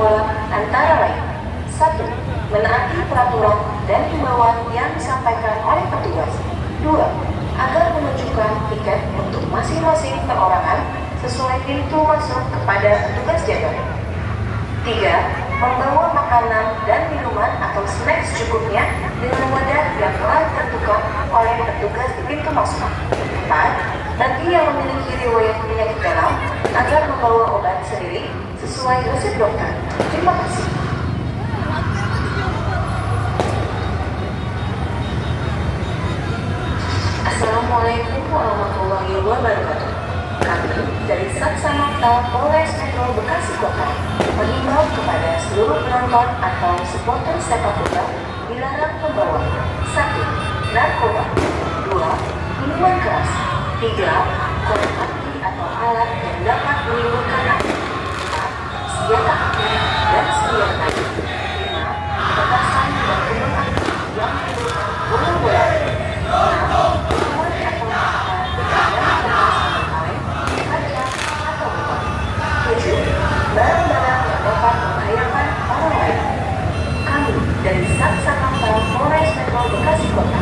bola antara lain: 1. Menaati peraturan dan himbauan yang disampaikan oleh petugas. 2. Agar menunjukkan tiket untuk masing-masing perorangan sesuai pintu masuk kepada petugas jaga. 3. Membawa makanan dan minuman atau snack secukupnya dengan wadah yang telah ditentukan oleh petugas di pintu masuk. 4. Bagi yang memiliki riwayat penyakit dalam, agar membawa obat sendiri sesuai resep dokter. Terima kasih. Assalamualaikum warahmatullahi wabarakatuh. Kami dari Satsamapta Polres Metro Bekasi Kota mengimbau kepada seluruh penonton atau supporter sepak bola dilarang membawa: 1. Narkoba. 2. Minuman keras. 3. Korek api atau alat yang dapat menimbulkan api. 4. Senjata api dan senjata tajam. 5. Petasan dan kembang api yang menimbulkan bola-bola api. 6. Minuman atau makanan yang keras atau kaleng, kaca atau botol. 7. Barang-barang yang dapat membahayakan orang lain. Kami dari Satsamapta Polres Metro Bekasi Kota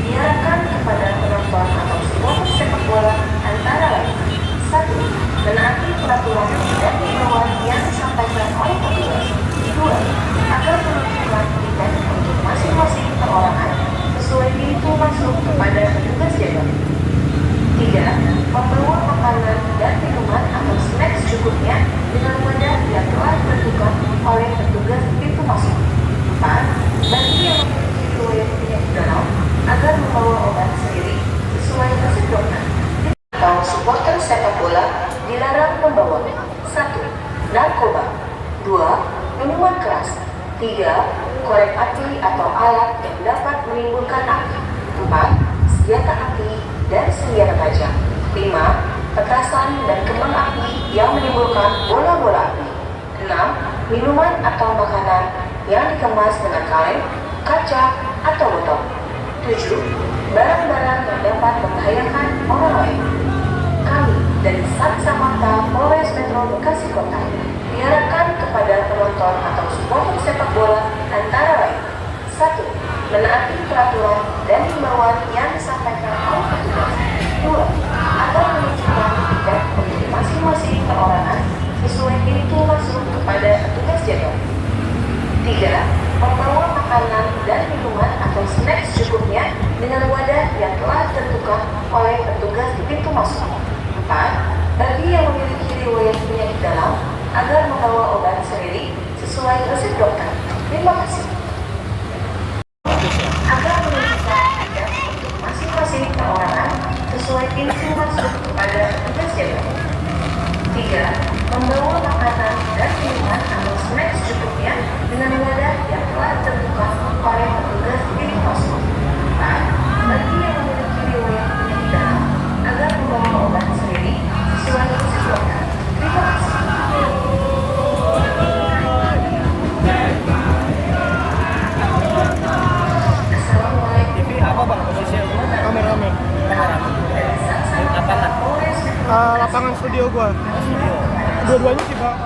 diarahkan kepada penonton atau supporter sepak bola antara lain: 1. Menaati peraturan dan himbauan yang disampaikan oleh petugas. 2. Agar menunjukkan tiket untuk masing-masing perorangan sesuai pintu masuk kepada petugas jaga. 3. Membawa makanan dan minuman atau snack secukupnya dengan wadah yang telah ditentukan oleh petugas di pintu masuk. 4. Bagi yang memiliki riwayat penyakit dalam, agar membawa obat sendiri sesuai resep dokter. Atau supporter sepak bola dilarang membawa: 1. Narkoba. 2. Minuman keras. 3. Korek api atau alat yang dapat menimbulkan api. 4. Senjata api dan senjata tajam. 5. Petasan dan kembang api yang menimbulkan bola-bola api. 6. Minuman atau makanan yang dikemas dengan kaleng, kaca atau botol. 7. Barang-barang yang dapat membahayakan orang lain. Kami dari Satsamapta Polres Metro Bekasi Kota diharapkan kepada penonton atau supporter sepak bola antara lain: 1. Menaati peraturan dan himbauan yang disampaikan oleh petugas. 2. Agar menunjukkan tiket untuk masing-masing perorangan sesuai pintu masuk kepada petugas jaga. 3. Membawa makanan dan minuman atau snack secukupnya dengan wadah yang telah ditentukan oleh petugas di pintu masuk. 4. Bagi yang memiliki riwayat penyakit dalam, agar membawa obat sendiri sesuai resep dokter. Terima kasih. Agar menunjukkan tiket untuk masing-masing perorangan sesuai pintu masuk kepada petugas jaga. 3. Membawa makanan dan minuman atau snack secukupnya dengan wadah yang telah ditentukan oleh petugas di pintu masuk. 4. Bagi yang memiliki riwayat penyakit dalam, agar membawa obat sendiri sesuai resep dokter. Terima kasih. TV apa bang posisinya? Rame-rame. Lapangan. Lapangan studio gua. Studio. Dua-duanya sih bang.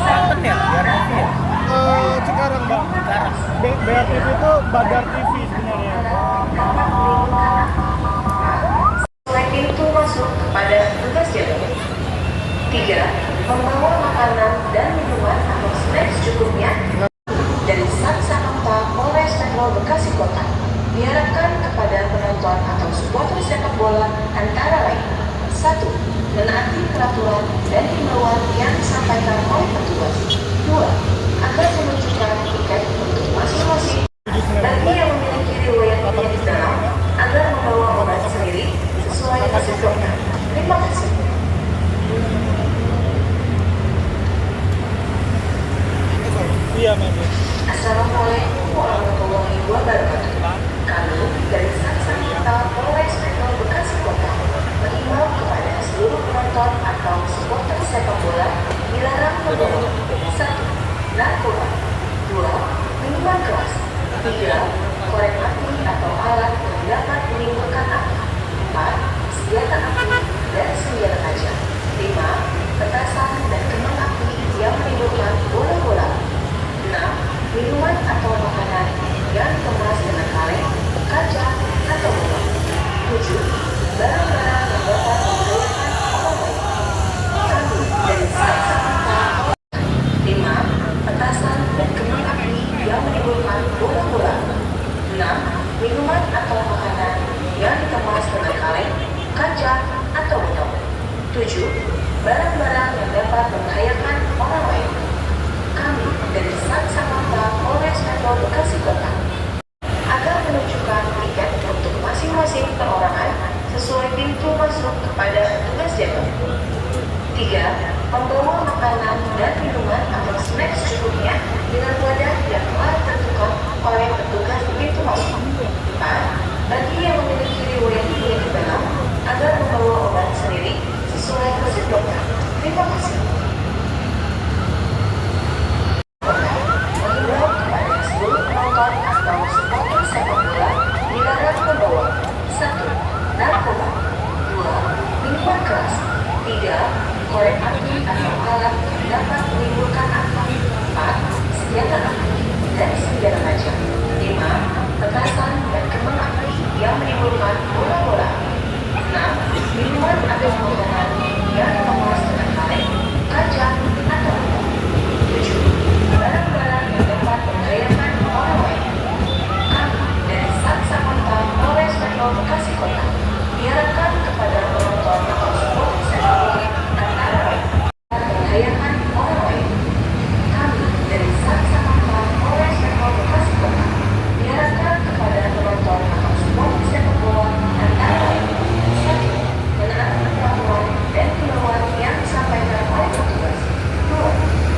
Banten ya? Biar TV ya? Cikarang bang. Sekarang. BRTV itu Badar TV sebenarnya. Selain pintu masuk kepada petugas jaga. 3. Membawa makanan dan minuman atau snack secukupnya. Dari Satsamapta Polres Metro Bekasi Kota diharapkan kepada penonton atau supporter sepak bola antara lain: 1. Menaati peraturan dan himbauan yang disampaikan oleh petugas. 2. Agar menunjukkan tiket untuk masing-masing. Bagi yang memiliki riwayat penyakit dalam, agar membawa obat sendiri sesuai resep dokter. Terima kasih. Iya men. Assalamualaikum warahmatullahi wabarakatuh. Kami dari Satsamapta Polres Metro Bekasi Kota mengimbau kepada seluruh penonton atau supporter sepak bola dilarang membawa: 1. Narkoba. 2. Minuman keras. 3. Korek api atau alat yang dapat menimbulkan api. 4. Senjata api dan senjata tajam. 5. petasan dan kembang api yang menimbulkan bola-bola. 6. Minuman atau makanan yang dikemas dengan kaleng, kaca, atau botol. 7. Barang-barang yang dapat membahayakan orang lain. 1. Dari kacamata. 5. Petasan dan kembang api yang menimbulkan bola-bola. 6. Minuman atau makanan yang dikemas dengan kaleng, kaca, atau botol. 7. Barang-barang yang dapat membahayakan orang lain. Kami dari Saksama Polres Metro Bekasi Kota agar menunjukkan tiket untuk masing-masing perorangan sesuai pintu masuk kepada petugas jaga. 3. Membawa makanan dan minuman atau snack secukupnya dengan wadah yang telah ditentukan oleh petugas di pintu masuk. 4. Bagi yang memiliki riwayat penyakit dalam agar membawa obat sendiri sesuai resep dokter. Terima kasih. Mengimbau kepada seluruh penonton atau supporter sepak bola dilarang membawa 1. Narkoba. 2. Minuman keras. 3. Korek api atau alat yang dapat menimbulkan api. 4. Senjata api dan senjata tajam. 5. Petasan dan kembang api yang menimbulkan bola-bola. 6. Minuman atau makanan yang dikemas dengan kaleng, kaca, atau botol. 7. Barang-barang yang dapat membahayakan orang lain. Kami dari Saksama Polres Metro Bekasi Kota diharapkan kepada penonton atau supporter sepak bola antara lain membahayakan orang lain. Kami dari Saksama Polres Metro Bekasi Kota diharapkan kepada penonton atau supporter sepak bola antara lain. 1. Menaati peraturan dan himbauan yang disampaikan oleh petugas. 2.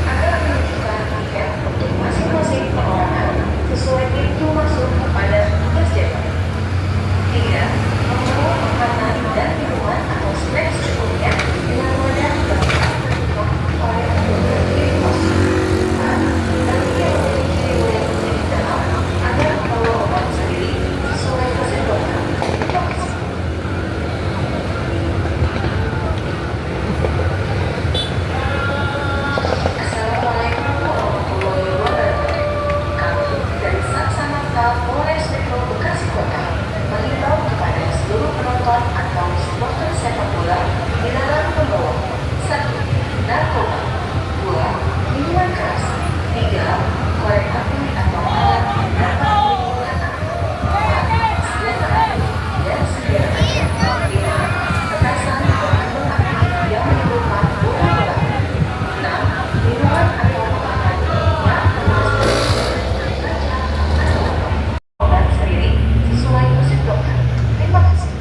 Agar menunjukkan tiket untuk masing-masing perorangan sesuai pintu masuk kepada petugas jaga. 3. Membawa makanan dan minuman atau snack secukupnya dengan wadah yang telah ditentukan oleh petugas di pintu masuk. 4. Bagi yang memiliki riwayat penyakit dalam agar membawa obat sendiri sesuai resep dokter. Terima kasih. Assalamualaikum warahmatullahi wabarakatuh. Kami dari Saksama Polres Metro Bekasi Kota mengimbau kepada seluruh penonton atau supporter sepak bola dilarang membawa 1. Narkoba. 2. Minuman keras. 3. Korek api atau alat yang dapat menimbulkan api. 4. Senjata api dan senjata tajam. 5. Petasan dan kembang api yang menimbulkan bola-bola. 6. Minuman atau makanan yang dikemas dengan kaca atau botol. Obat sendiri sesuai resep dokter. Terima kasih.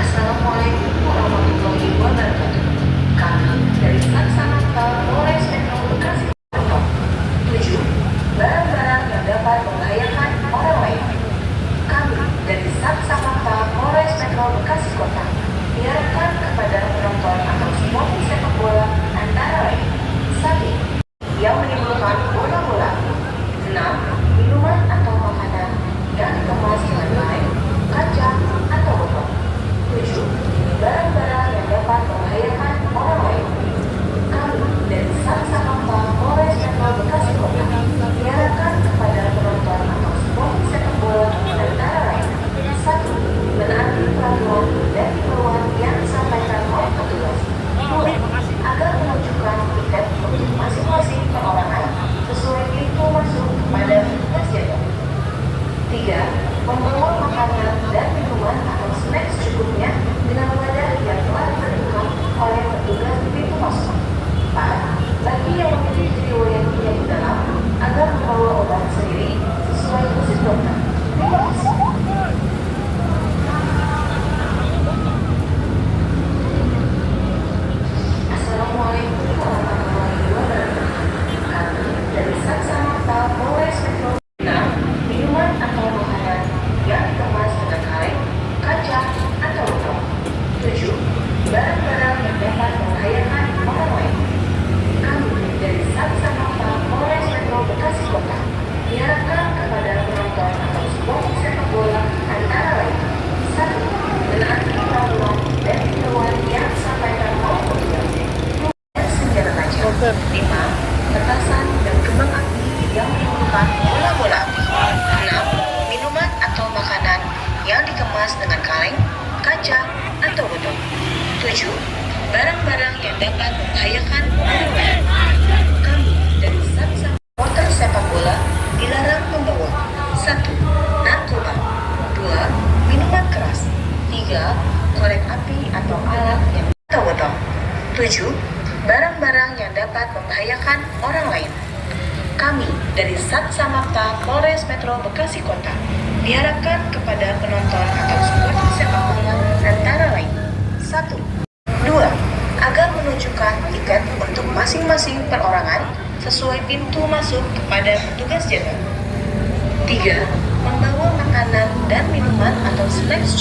Assalamualaikum warahmatullahi wabarakatuh. Kami dari Saksama Polres Metro Bekasi Kota. 7. Barang-barang yang dapat membahayakan orang lain. Kami dari Saksama Polres Metro Bekasi Kota diharapkan kepada penonton atau supporter sepak bola antara lain. 1. Yang menimbulkan bola-bola. 6. Minuman atau makanan yang dikemas dengan kaleng, kaca, atau botol. 7. Barang-barang yang dapat membahayakan orang lain. Kami dari Saksama Polres Metro Bekasi Kota diharapkan kepada penonton atau supporter sepak bola antara lain. 1. Menaati peraturan dan himbauan yang disampaikan oleh petugas. 2. Agar menunjukkan tiket untuk masing-masing perorangan sesuai pintu masuk kepada petugas jaga. 3. Membawa makanan dan minuman atau snack secukupnya dengan wadah yang telah ditentukan oleh petugas di pintu masuk. 4. Bagi yang memiliki riwayat penyakit dalam agar membawa obat sendiri sesuai resep dokter. Terima kasih. Assalamualaikum warahmatullahi wabarakatuh. Kami dari Saksama Polres Metro. 6. Minuman atau makanan yang dikemas dengan kaleng, kaca, atau botol. 7. Barang-barang yang dapat membahayakan orang lain. Kami dari Saksama Polres Metro Bekasi Kota diharapkan kepada penonton atau supporter sepak bola antara lain. 7. Barang-barang yang dapat membahayakan orang lain. Kami dari Satsama supporter sepak bola dilarang membawa 1. Narkoba 2. Minuman keras 3. Korek api atau alat yang botol 7. Barang-barang yang dapat membahayakan orang lain. Kami dari Satsamapta Polres Metro Bekasi Kota diharapkan kepada penonton atau supporter sepak bola antara lain 1. 2. Agar menunjukkan tiket untuk masing-masing perorangan sesuai pintu masuk kepada petugas jaga. 3. Membawa makanan dan minuman atau snacks juga